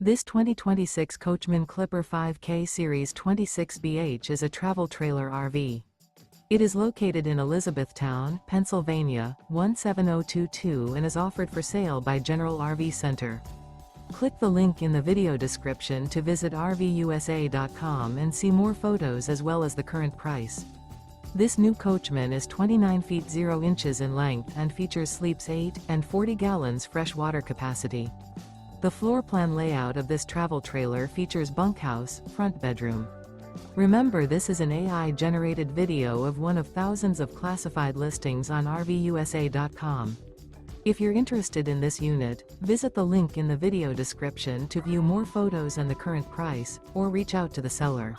This 2026 Coachmen Clipper 5K Series 26BH is a travel trailer RV. It is located in Elizabethtown, Pennsylvania, 17022 and is offered for sale by General RV Center. Click the link in the video description to visit RVUSA.com and see more photos as well as the current price. This new Coachmen is 29 feet 0 inches in length and features sleeps 8 and 40 gallons fresh water capacity. The floor plan layout of this travel trailer features bunkhouse, front bedroom. Remember, this is an AI-generated video of one of thousands of classified listings on RVUSA.com. If you're interested in this unit, visit the link in the video description to view more photos and the current price, or reach out to the seller.